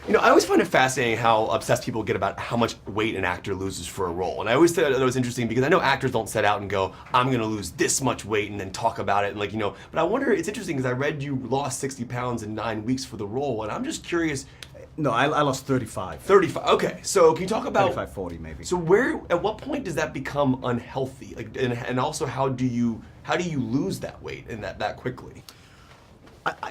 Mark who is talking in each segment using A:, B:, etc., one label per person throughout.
A: You know, I always find it fascinating how obsessed people get about how much weight an actor loses for a role. And I always thought that was interesting because I know actors don't set out and go, I'm going to lose this much weight and then talk about it. And like, you know, but I wonder, it's interesting because I read you lost 60 pounds in 9 weeks for the role. And I'm just curious.
B: No, I lost 35.
A: 35. Okay. So can you talk about
B: 35, 40 maybe.
A: So at what point does that become unhealthy? Like, and also how do you lose that weight and that quickly?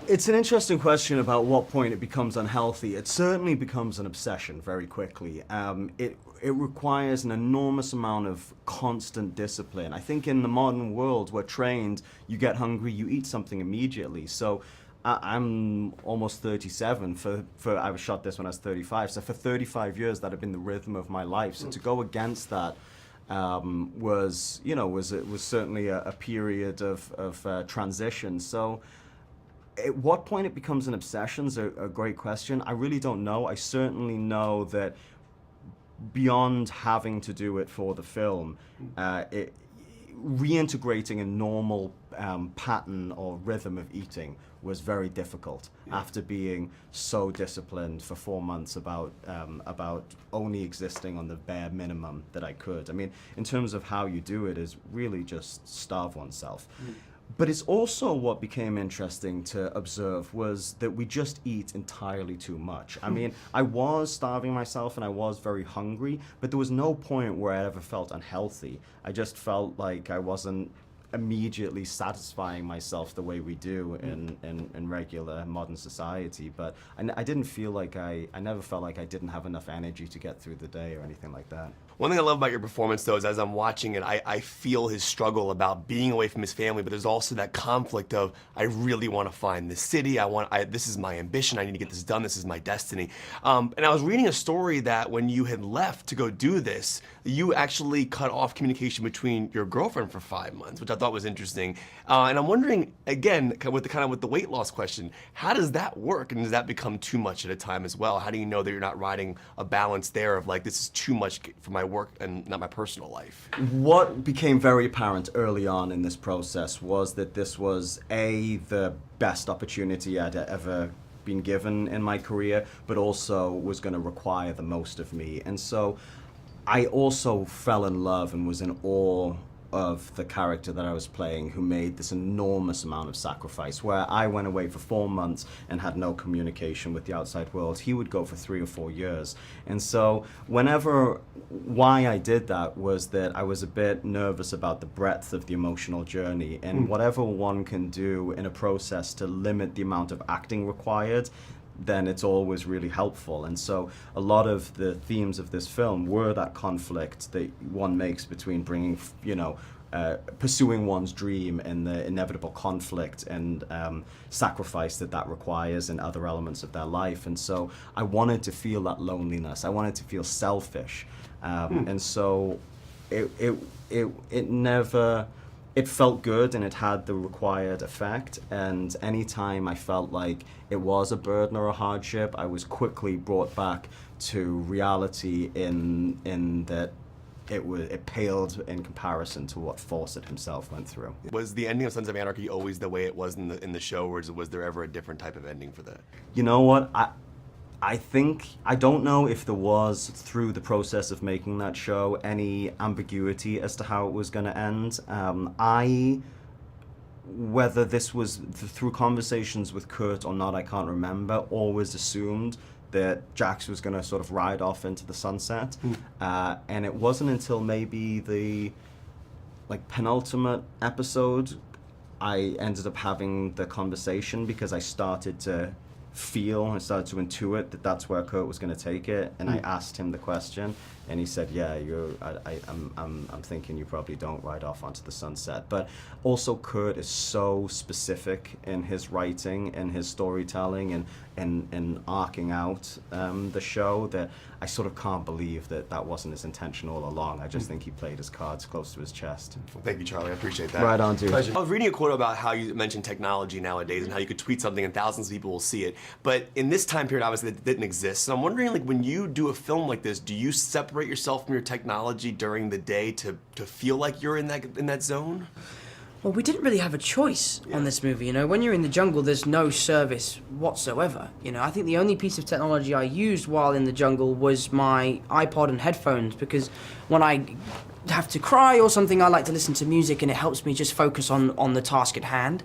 B: It's an interesting question about what point it becomes unhealthy. It certainly becomes an obsession very quickly. It requires an enormous amount of constant discipline. I think in the modern world, we're trained, you get hungry, you eat something immediately. So I'm almost 37. I was shot this when I was 35. So for 35 years, that had been the rhythm of my life. So to go against that was certainly a period of transition. So at what point it becomes an obsession is a great question. I really don't know. I certainly know that beyond having to do it for the film, reintegrating a normal pattern or rhythm of eating was very difficult after being so disciplined for 4 months about only existing on the bare minimum that I could. I mean, in terms of how you do it is really just starve oneself. But it's also what became interesting to observe was that we just eat entirely too much. I mean, I was starving myself and I was very hungry, but there was no point where I ever felt unhealthy. I just felt like I wasn't immediately satisfying myself the way we do in regular modern society. But I didn't feel like I never felt like I didn't have enough energy to get through the day or anything like that.
A: One thing I love about your performance, though, is as I'm watching it, I feel his struggle about being away from his family, but there's also that conflict of, I really want to find this city, this is my ambition, I need to get this done, this is my destiny. And I was reading a story that when you had left to go do this, you actually cut off communication between your girlfriend for 5 months, which I thought was interesting. And I'm wondering, again, with the weight loss question, how does that work? And does that become too much at a time as well? How do you know that you're not riding a balance there of like, this is too much for my work and not my personal life?
B: What became very apparent early on in this process was that this was the best opportunity I'd ever been given in my career, but also was going to require the most of me. And so I also fell in love and was in awe of the character that I was playing, who made this enormous amount of sacrifice. Where I went away for 4 months and had no communication with the outside world, he would go for 3 or 4 years. And so why I did that was that I was a bit nervous about the breadth of the emotional journey, and whatever one can do in a process to limit the amount of acting required, then it's always really helpful. And so a lot of the themes of this film were that conflict that one makes between pursuing one's dream and the inevitable conflict and sacrifice that requires in other elements of their life. And so I wanted to feel that loneliness. I wanted to feel selfish. And so it felt good and it had the required effect. And anytime I felt like it was a burden or a hardship, I was quickly brought back to reality in that it paled in comparison to what Fawcett himself went through.
A: Was the ending of Sons of Anarchy always the way it was in the show, or was there ever a different type of ending for that?
B: You know what? I don't know if there was, through the process of making that show, any ambiguity as to how it was going to end. Whether this was through conversations with Kurt or not, I can't remember, always assumed that Jax was going to sort of ride off into the sunset. And it wasn't until maybe the penultimate episode I ended up having the conversation, because I started to started to intuit that that's where Kurt was going to take it, and I asked him the question, and he said, "Yeah, I'm thinking you probably don't ride off onto the sunset." But also, Kurt is so specific in his writing and his storytelling and arcing out the show that I sort of can't believe that wasn't his intention all along. I just think he played his cards close to his chest.
A: Well, thank you, Charlie. I appreciate that.
B: Right on, dude.
A: Pleasure. I was reading a quote about how you mentioned technology nowadays and how you could tweet something and thousands of people will see it. But in this time period, obviously, it didn't exist. So I'm wondering, when you do a film like this, do you separate yourself from your technology during the day to feel like you're in that zone?
C: Well, we didn't really have a choice on this movie, you know. When you're in the jungle, there's no service whatsoever, you know. I think the only piece of technology I used while in the jungle was my iPod and headphones, because when I have to cry or something, I like to listen to music, and it helps me just focus on the task at hand.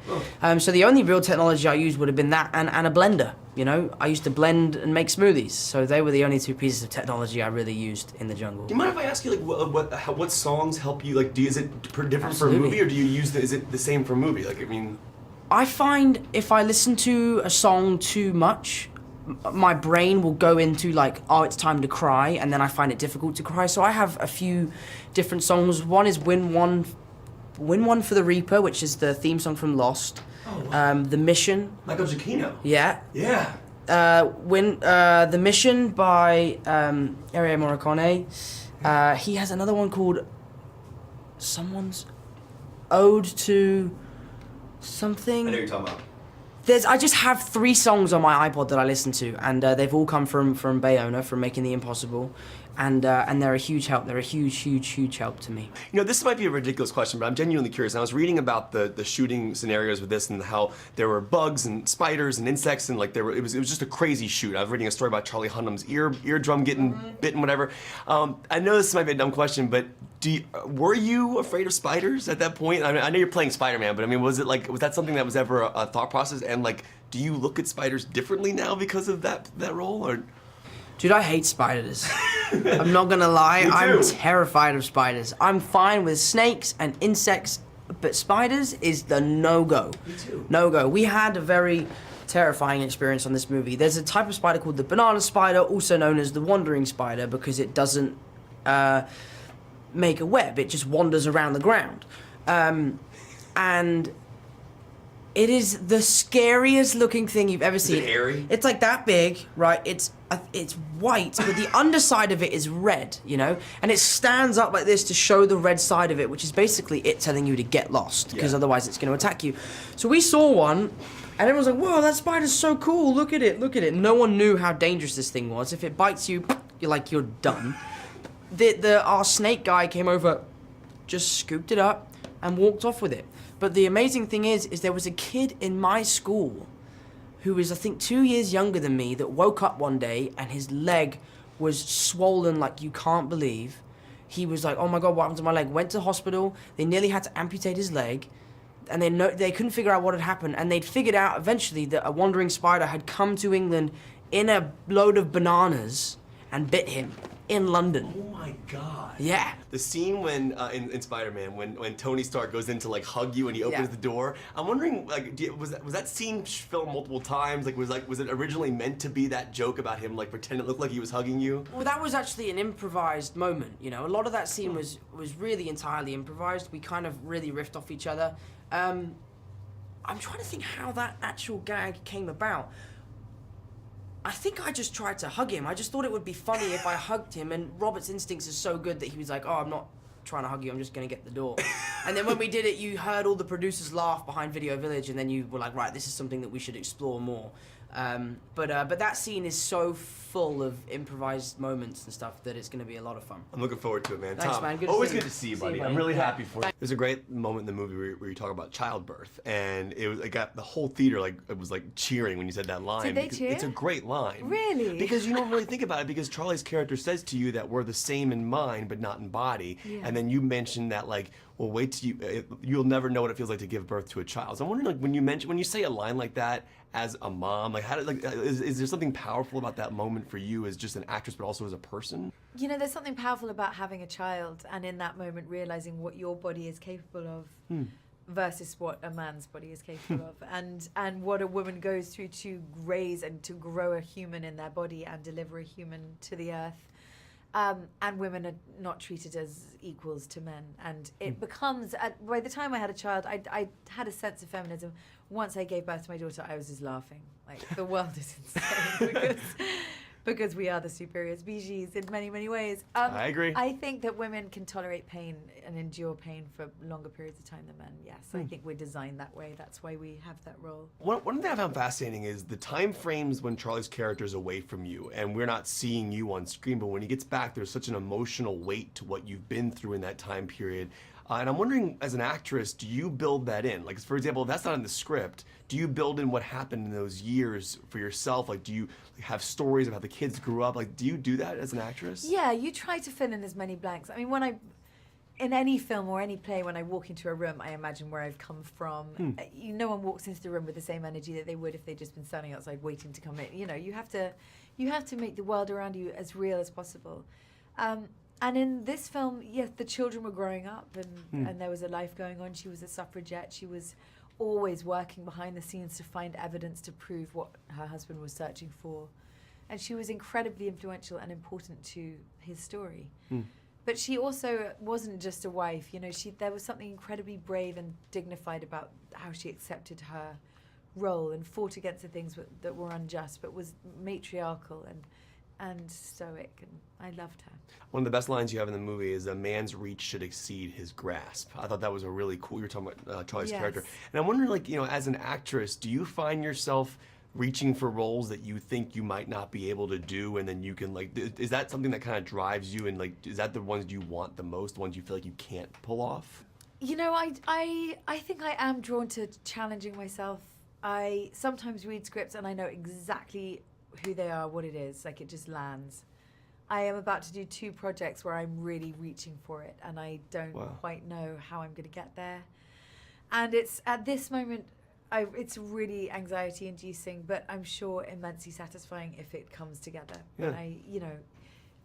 C: So the only real technology I used would have been that and a blender, you know. I used to blend and make smoothies, so they were the only two pieces of technology I really used in the jungle.
A: Do you mind if I ask you, like, what songs help you? Like, is it different
C: Absolutely.
A: for a movie, or do you use is it the same for a movie? Like, I mean,
C: I find if I listen to a song too much, my brain will go into like, oh, it's time to cry, and then I find it difficult to cry. So I have a few different songs. One is Win One for the Reaper, which is the theme song from Lost.
A: Oh, wow.
C: The Mission.
A: Michael Giacchino.
C: Yeah.
A: Yeah.
C: The Mission by Ennio Morricone. He has another one called Someone's Ode to Something.
A: I know what you're talking about.
C: I just have 3 songs on my iPod that I listen to, and they've all come from Bayona, from Making the Impossible, and they're a huge help. They're a huge help to me.
A: You know, this might be a ridiculous question, but I'm genuinely curious. And I was reading about the shooting scenarios with this and how there were bugs and spiders and insects, and like it was just a crazy shoot. I was reading a story about Charlie Hunnam's eardrum getting bitten, whatever. I know this might be a dumb question, but were you afraid of spiders at that point? I mean, I know you're playing Spider-Man, but I mean, was that something that was ever a thought process? And like, do you look at spiders differently now because of that role, or?
C: Dude, I hate spiders. I'm not gonna lie, I'm terrified of spiders. I'm fine with snakes and insects, but spiders is the no-go.
A: Me too.
C: No-go. We had a very terrifying experience on this movie. There's a type of spider called the banana spider, also known as the wandering spider, because it doesn't make a web, it just wanders around the ground. And it is the scariest looking thing you've ever seen.
A: Is it hairy?
C: It's like that big, right? It's white, but the underside of it is red, you know? And it stands up like this to show the red side of it, which is basically it telling you to get lost, because otherwise it's going to attack you. So we saw one, and everyone's like, whoa, that spider's so cool, look at it, look at it. No one knew how dangerous this thing was. If it bites you, you're done. Our snake guy came over, just scooped it up, and walked off with it. But the amazing thing is there was a kid in my school who was, I think, 2 years younger than me that woke up one day and his leg was swollen like you can't believe. He was like, oh my God, what happened to my leg? Went to the hospital, they nearly had to amputate his leg, and they couldn't figure out what had happened, and they'd figured out eventually that a wandering spider had come to England in a load of bananas and bit him in London.
A: Oh my God.
C: Yeah.
A: The scene when in Spider-Man when Tony Stark goes in to like hug you and he opens the door. I'm wondering, like, was that scene filmed multiple times? Like, was it originally meant to be that joke about him like pretending it looked like he was hugging you?
C: Well, that was actually an improvised moment, you know. A lot of that scene was really entirely improvised. We kind of really riffed off each other. I'm trying to think how that actual gag came about. I think I just tried to hug him. I just thought it would be funny if I hugged him, and Robert's instincts are so good that he was like, oh, I'm not trying to hug you, I'm just gonna get the door. And then when we did it, you heard all the producers laugh behind Video Village, and then you were like, right, this is something that we should explore more. But that scene is so full of improvised moments and stuff that it's going to be a lot of fun.
A: I'm looking forward to it, man.
C: Thanks,
A: Tom,
C: man. Good to
A: always
C: see you.
A: good to see you,
C: See you,
A: buddy.
C: buddy.
A: I'm really
C: Yeah.
A: happy for you. There's a great moment in the movie where you talk about childbirth, and it got the whole theater it was like cheering when you said that line.
D: Did they
A: because
D: cheer?
A: It's a great line.
D: Really?
A: Because you don't really think about it, because Charlie's character says to you that we're the same in mind but not in body, and then you mentioned that like, well, wait till you'll never know what it feels like to give birth to a child. So I'm wondering, like, when you say a line like that as a mom, like, is there something powerful about that moment for you as just an actress, but also as a person?
D: You know, there's something powerful about having a child, and in that moment realizing what your body is capable of versus what a man's body is capable of, and what a woman goes through to raise and to grow a human in their body and deliver a human to the earth. And women are not treated as equals to men. And it becomes, by the time I had a child, I had a sense of feminism. Once I gave birth to my daughter, I was just laughing. Like, the world is insane because we are the superior species in many, many ways.
A: I agree.
D: I think that women can tolerate pain and endure pain for longer periods of time than men, yes. I think we're designed that way. That's why we have that role.
A: One thing I found fascinating is the time frames when Charlie's character is away from you and we're not seeing you on screen, but when he gets back, there's such an emotional weight to what you've been through in that time period. And I'm wondering, as an actress, do you build that in? Like, for example, if that's not in the script, do you build in what happened in those years for yourself? Like, do you have stories of how the kids grew up? Like, do you do that as an actress?
D: Yeah, you try to fill in as many blanks. I mean, in any film or any play, when I walk into a room, I imagine where I've come from. No one walks into the room with the same energy that they would if they'd just been standing outside waiting to come in. You know, you have to make the world around you as real as possible. And in this film, yes, the children were growing up, and there was a life going on. She was a suffragette. She was always working behind the scenes to find evidence to prove what her husband was searching for. And she was incredibly influential and important to his story. But she also wasn't just a wife, you know, there was something incredibly brave and dignified about how she accepted her role and fought against the things that were unjust, but was matriarchal and stoic, and I loved her.
A: One of the best lines you have in the movie is, "A man's reach should exceed his grasp." I thought that was a really cool, you were talking about Charlie's character. And I'm wondering, like, you know, as an actress, do you find yourself reaching for roles that you think you might not be able to do, and then you can, like, is that something that kind of drives you, and, like, is that the ones you want the most, the ones you feel like you can't pull off?
D: You know, I think I am drawn to challenging myself. I sometimes read scripts and I know exactly who they are, what it is, like it just lands. I am about to do 2 projects where I'm really reaching for it, and I don't quite know how I'm going to get there. And it's, at this moment, it's really anxiety-inducing, but I'm sure immensely satisfying if it comes together.
A: Yeah.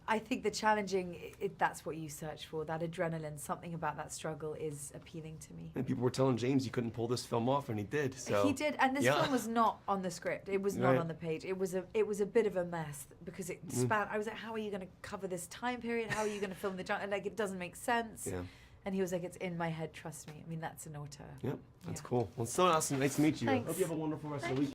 D: I think the challenging, that's what you search for, that adrenaline, something about that struggle is appealing to me.
A: And people were telling James he couldn't pull this film off, and he did. So
D: he did, and this film was not on the script. It was not on the page. It was a bit of a mess because it span. I was like, how are you going to cover this time period? How are you going to film the and like it doesn't make sense.
A: Yeah.
D: And he was like, it's in my head, trust me. I mean, that's an auteur.
A: Yep, that's cool. Well, it's so awesome. Nice to meet you.
D: Thanks.
A: Hope you have a wonderful rest of the week.